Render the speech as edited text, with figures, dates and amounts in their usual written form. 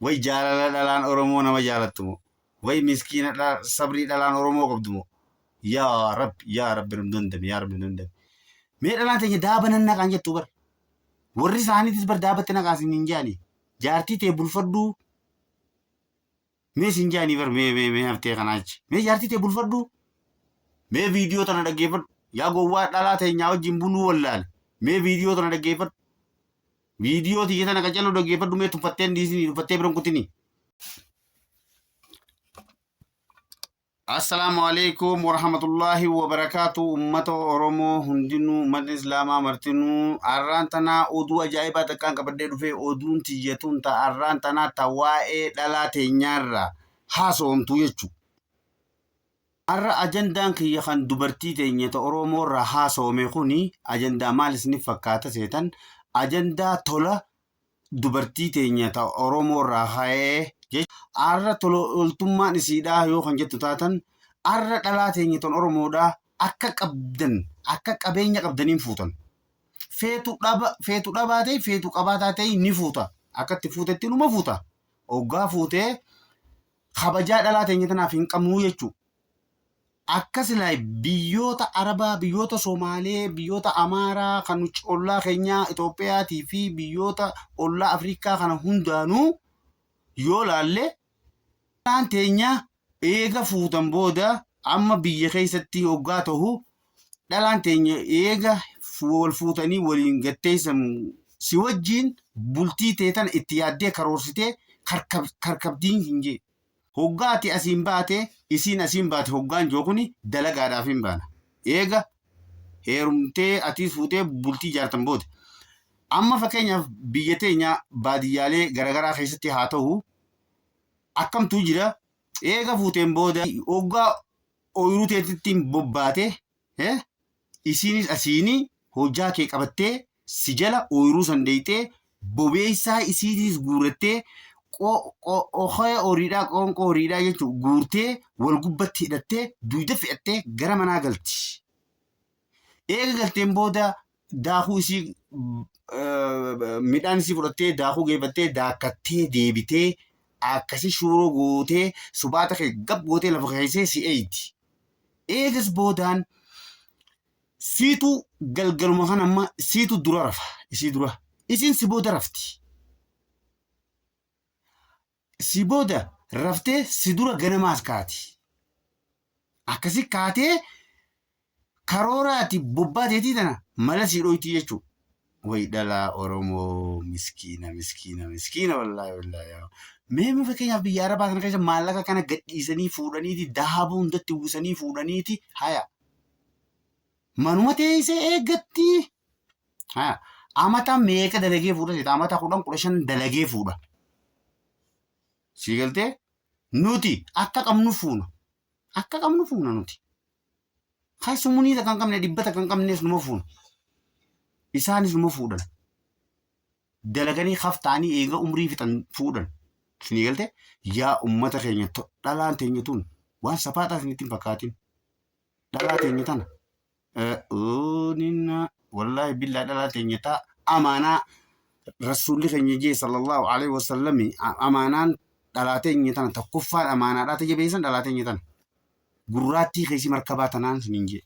way jaalala dhalaan Oromoo nama jaalattumo way miskiina sabrii dhalaan Oromoo qabdumo yaa rabbi numdundame yaa rabbi numdame mee dhalaan teenya daabanan naqaan jettu bar warri isaaniitis bar daabatti naqaasin hin jaani jaartii tee bulfadhuu mee sin jaanii bar mee haftee kanaachi mee jaartii tee bulfadhuu mee viidiyoo tana dhaggeeffadhu yaa gowwaa dhalaa teenyaa wajjin buluu wallaale mee viidiyoo tana dhaggeeffadhu viidiyoo tiyya tana qacalu dhaggeeffadhu mee tuffatteen dhiisinii tuffattee biran kutinii. Assalamu alaikum warahmatullahi wabarakatuh. Ummata Oromoo hundinuu ummata Islaamaa martinuu arraan tanaa oduu ajaa'ibaa takkaan qabadhee dhufee oduun tiyyatuun ta arraan tanaa ta waa'ee dhalaa teenyaarraa haasa'amtu jechuudha. Arra ajandaan kiyya kan dubartii teenya ta Oromoorraa haasa'ame kuni ajandaa maal isiniif fakkaata seetan ajandaa tola dubartii teenya ta Oromoorraa haa'ee arra toltummaan isiidhaa yoo kan jettu taatan arra dhalaa teenya ton Oromoodhaa akka qabdan akka qabeenya qabdaniin fuutan feetu dhabaatee feetu qabaataa ta'e ni fuuta akkatti fuutetti numa fuuta oggaa fuutee kabajaa dhalaa teenya tanaaf hin qabnuu jechuu akkasilaa biyyoota Arabaa biyyoota Somaalee biyyoota Amaaraa kan ollaa keenyaa Itoophiyaatii fi biyyoota ollaa Afrikaa kana hundaanuu yoo laalle dhalaa teenya eega fuutan booda amma biyya keessatti hoggaa ta'u dhalaan teenya eega wal fuutanii waliin gatteessan si wajjiin bultii teetan itti yaaddee karoorsitee karkabdiin hin jee hoggaati asiin baate isiin asiin baate hoggaan joo kuni dalagaadhaaf hin baana eega heerumtee atiis fuutee bultii jaartan booda amma fakkeenyaaf biyya teenya baadiyyaalee garagaraa keessatti haa ta'u akkamtuu jira eega fuuteen booda hoggaa ooyiruu teetittiin bobbaate isiinis asiinii hojjaa kee qabattee si jala ooyiruu san deeytee bobeessaa isiitis guurattee qoonqoo horiidhaa jechuun guurtee wal gubbatti hidhattee duyda fe'attee gara manaa galti. Eega galteen booda daakuu isii midhaan isii fudhattee daakuu geeffattee daakkattee deebitee akkasi shuroo gootee subaata kee gab gootee lafa keessee si eeyti. Eegas boodaan siitu galgaluma kan amma siitu dura rafa isii dura isiin si booda rafti. Si booda raftee si dura ganamaas kaati. Akkasi kaatee karooraati bobbaateetii tana mala si dhoyti jechuudha. Way dhalaa Oromoo miskiina wallaahi. Mee fakkeenyaaf biyya Arabaa kana keessa maallaqa kana gadhiisanii fuudhaniiti dahabuu hundatti uwwisanii fuudhaniiti haya. Manuma teessee eeggatti. Haya. Amata meeqa dalagee fuudha jeeta amata 10-15 dalagee fuudha. Siigaltee nuti akka qabnu fuuna nuti. Haasumuunii takkan qabne dhibbata kan qabnees numa fuuna. Isaanis numa fuudhan. Dalaganii haftaanii eega umrii fixan fuudhan. Siigaltee yaa ummata keenya dhalaan teenya tun waan saphaadhaaf inni ittiin fakkaatin. Dhalaa teenya tana. Wallaahi billaa dhalaa teenya ta'a amaanaa rasuulli keenya jee sallallahu alaihi wasallam amaanaan dhalaa teenya tana tokkoffaan amaanaadhaa ta'e jabeessan dhalaa teenya tana gurraattii keessi markabaa tanaan siniin jee